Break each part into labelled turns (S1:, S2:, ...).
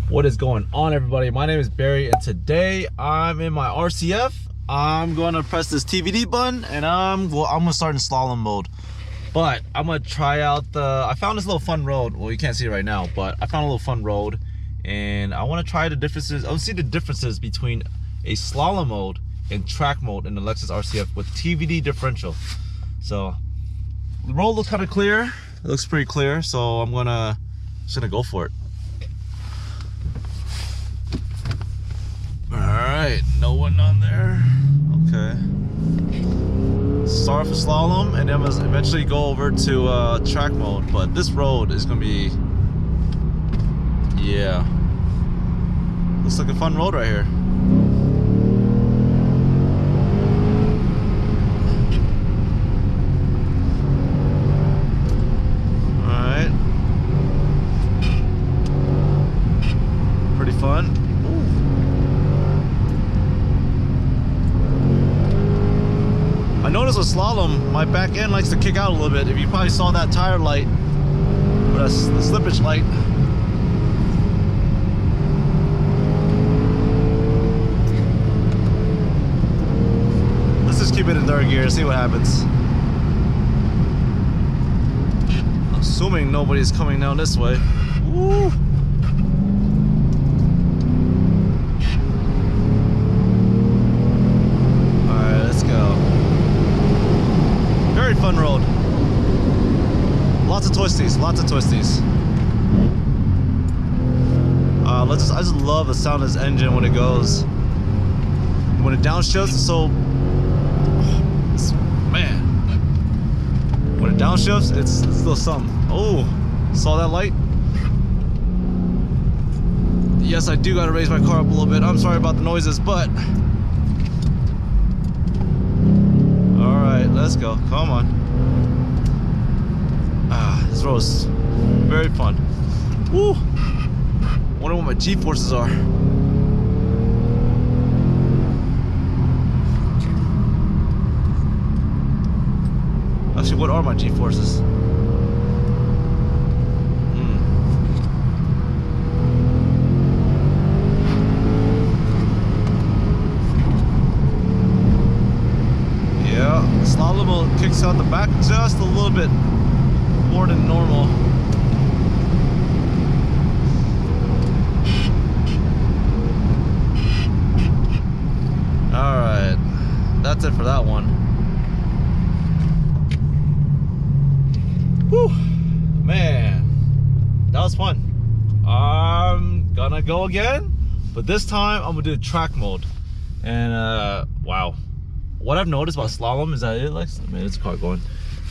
S1: What is going on, everybody? My name is Barry, and today I'm in my RCF. I'm going to press this TVD button, and I'm going to start in slalom mode. But I'm going to try out I found this little fun road. Well, you can't see it right now, but I found a little fun road, and I want to try the differences. I want to see the differences between a slalom mode and track mode in the Lexus RCF with TVD differential. So the road looks kind of clear. It looks pretty clear, so I'm just gonna go for it. Alright, no one on there. Okay. Start with slalom and then eventually go over to track mode. But this road is gonna be, yeah. Looks like a fun road right here. Alright. Pretty fun. I noticed with slalom, my back end likes to kick out a little bit. If you probably saw that tire light, or the slippage light. Let's just keep it in third gear and see what happens. Assuming nobody's coming down this way. Woo! Fun road. Lots of twisties, lots of twisties. I just love the sound of this engine when it goes. When it downshifts, man. When it downshifts, it's a little something. Oh, saw that light? Yes, I do gotta raise my car up a little bit. I'm sorry about the noises, but let's go. Come on. This road is very fun. Woo! Wonder what my G-forces are. Actually, what are my G-forces? Slalom kicks out the back just a little bit more than normal. Alright, that's it for that one. Whew, man, that was fun. I'm gonna go again, but this time I'm gonna do track mode. And wow. What I've noticed about slalom is that it's a car going.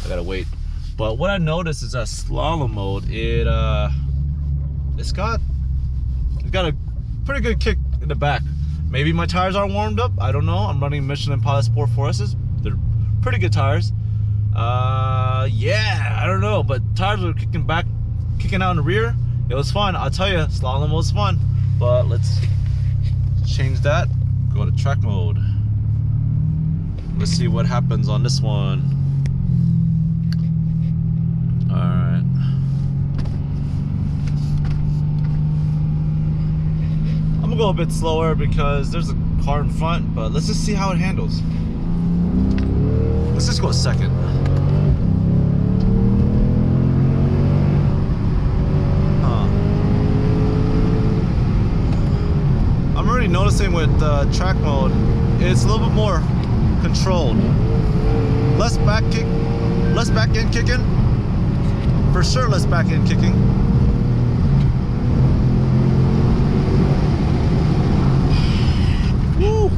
S1: I gotta wait. But what I noticed is that slalom mode, it's got a pretty good kick in the back. Maybe my tires aren't warmed up. I don't know. I'm running Michelin Pilot Sport 4S's. They're pretty good tires. Yeah, I don't know. But tires were kicking out in the rear. It was fun. I'll tell you, slalom was fun. But let's change that. Go to track mode. Let's see what happens on this one. Alright. I'm gonna go a bit slower because there's a car in front, but let's just see how it handles. Let's just go a second. I'm already noticing with track mode, it's a little bit more controlled. Less back end kicking. For sure, less back end kicking. Woo!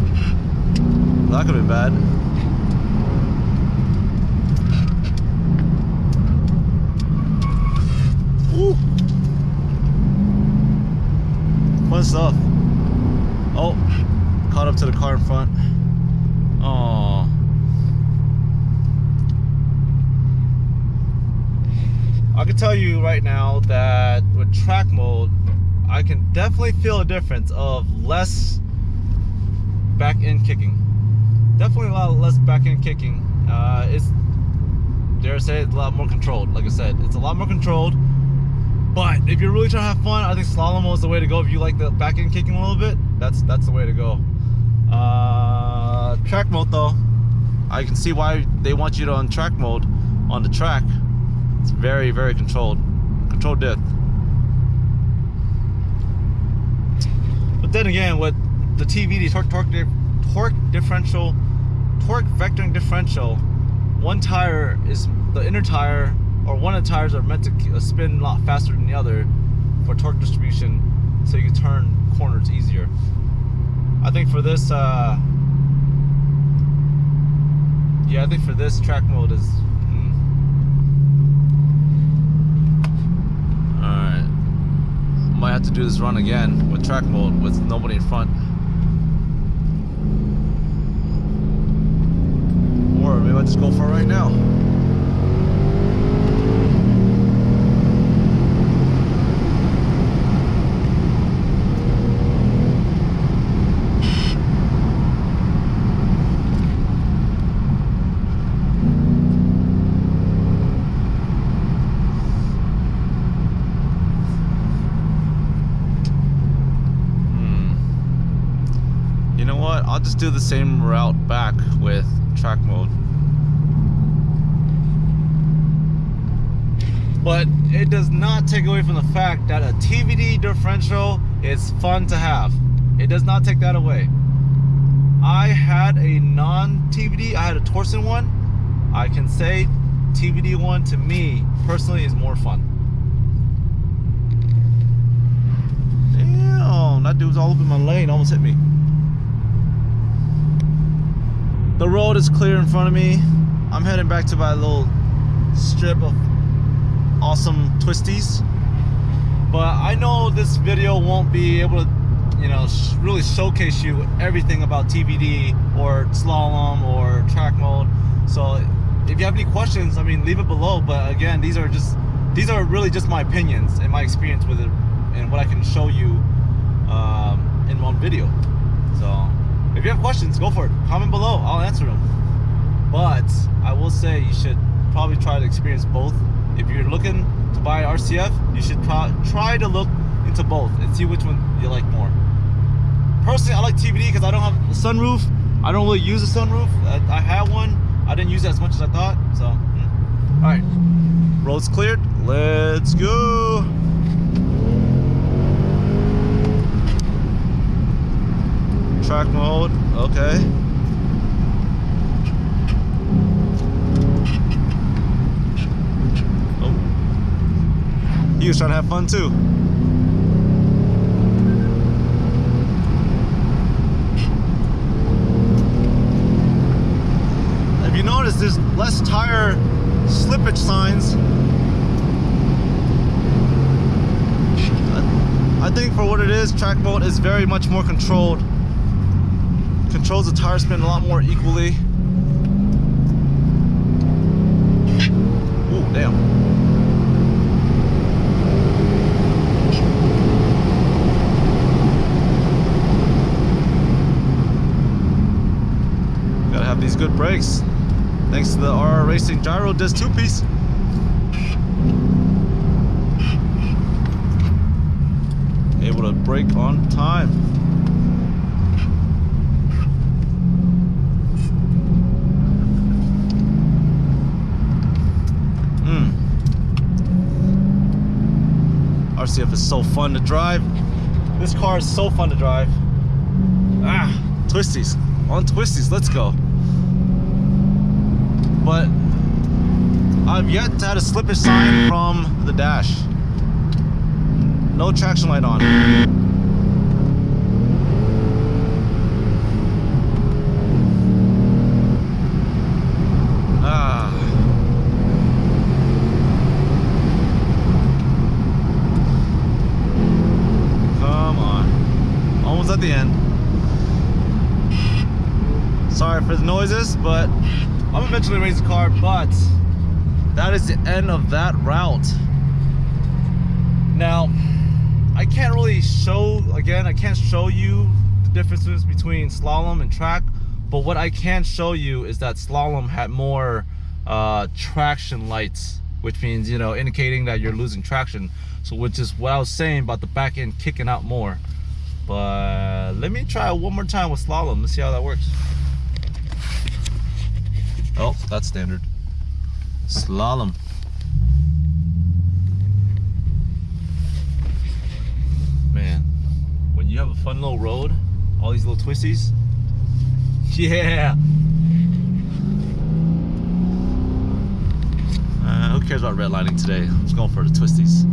S1: That could be bad. Woo! Fun stuff. Oh, caught up to the car in front. Oh, I can tell you right now that with track mode, I can definitely feel a difference of less back end kicking. Definitely a lot less back end kicking. It's, dare I say, it's a lot more controlled. Like I said, it's a lot more controlled. But if you're really trying to have fun, I think slalom mode is the way to go. If you like the back end kicking a little bit, that's the way to go. Track mode though, I can see why they want you to on track mode on the track. It's very, very controlled depth. But then again, with the TVD torque vectoring differential, one tire is the inner tire, or one of the tires are meant to spin a lot faster than the other for torque distribution, so you can turn corners easier. I think for this, yeah, I think for this track mode is. Alright. Might have to do this run again with track mode with nobody in front. Or maybe I'll just go for it right now. You know what? I'll just do the same route back with track mode. But it does not take away from the fact that a TVD differential is fun to have. It does not take that away. I had a non-TVD, I had a Torsen one. I can say TVD one to me personally is more fun. Damn, that dude's all up in my lane, almost hit me. The road is clear in front of me. I'm heading back to my little strip of awesome twisties. But I know this video won't be able to, you know, really showcase you everything about TVD or slalom or track mode. So if you have any questions, I mean, leave it below. But again, these are really just my opinions and my experience with it and what I can show you in one video. So if you have questions, go for it. Comment below, I'll answer them. But I will say you should probably try to experience both. If you're looking to buy RCF, you should try to look into both and see which one you like more. Personally, I like TVD because I don't have a sunroof. I don't really use a sunroof. I had one. I didn't use it as much as I thought. So, all right, road's cleared. Let's go. Track mode, okay. Oh, he was trying to have fun too. If you notice, there's less tire slippage signs. I think for what it is, track mode is very much more controlled. Controls the tire spin a lot more equally. Ooh, damn. Gotta have these good brakes. Thanks to the RR Racing Gyro Disc 2-piece. Able to brake on time. RCF is so fun to drive. This car is so fun to drive. Ah, twisties. On twisties, let's go. But I've yet to have a slippage sign from the dash. No traction light on. At the end. Sorry for the noises, but I'm eventually gonna raise the car. But that is the end of that route. Now, I can't really show, again, I can't show you the differences between slalom and track, but what I can show you is that slalom had more traction lights, which means, you know, indicating that you're losing traction. So which is what I was saying about the back end kicking out more. But let me try it one more time with Slalom. Let's see how that works. Oh, that's standard. Slalom. Man, when you have a fun little road, all these little twisties. Yeah. Who cares about redlining today? I'm just going for the twisties.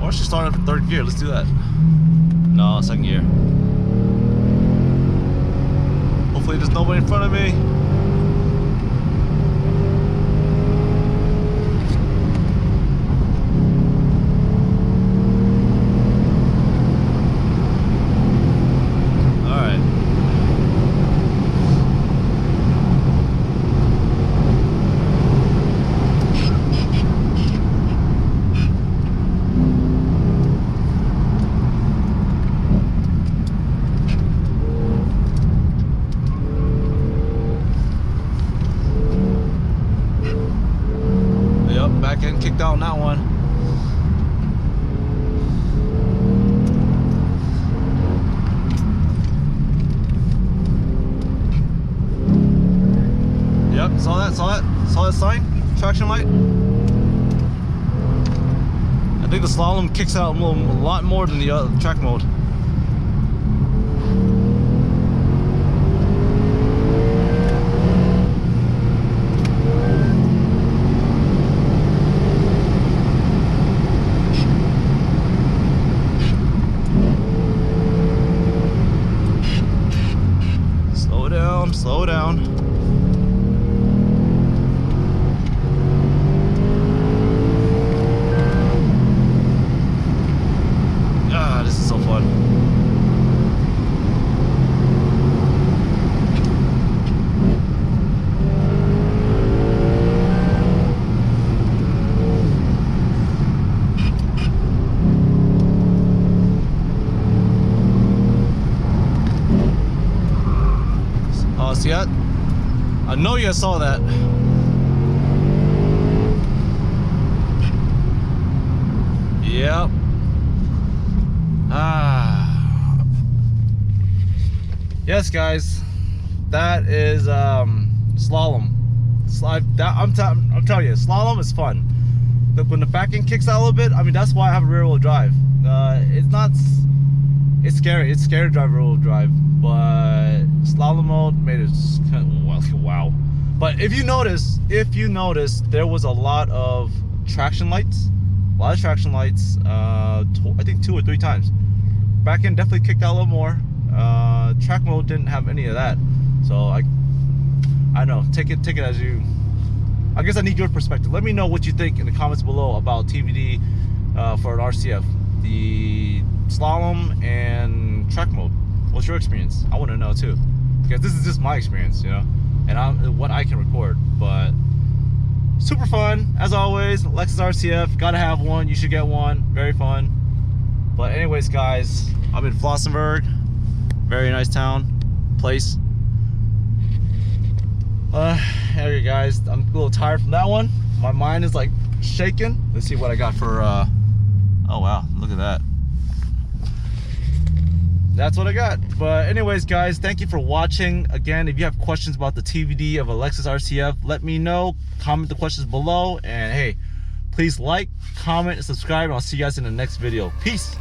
S1: Or I should start up in third gear. Let's do that. No, second gear. Hopefully there's nobody in front of me. Back end kicked out on that one. Yep, saw that sign, traction light. I think the Slalom kicks out a lot more than the other track mode. Slow down. Ah, this is so fun. See that? I know you guys saw that. Yep. Yes, guys. That is Slalom. I'm telling you, Slalom is fun. When the back end kicks out a little bit, I mean, that's why I have a rear wheel drive. It's scary. It's scary to drive rear wheel drive. But Slalom mode made it wow. But if you notice, there was a lot of traction lights. I think 2 or 3 times. Back end definitely kicked out a little more. Track mode didn't have any of that. So I don't know. Take it as you. I guess I need your perspective. Let me know what you think in the comments below about TVD for an RCF, the Slalom and track mode. What's your experience? I want to know too, because this is just my experience, you know, and what I can record. But super fun as always. Lexus RCF, gotta have one. You should get one. Very fun. But anyways, guys, I'm in Flossenburg. Very nice town, place. Hey guys, I'm a little tired from that one. My mind is like shaking. Let's see what I got for. Oh wow, look at that. That's what I got. But anyways, guys, thank you for watching. Again, if you have questions about the TVD of a Lexus RCF, let me know. Comment the questions below. And hey, please like, comment, and subscribe. And I'll see you guys in the next video. Peace.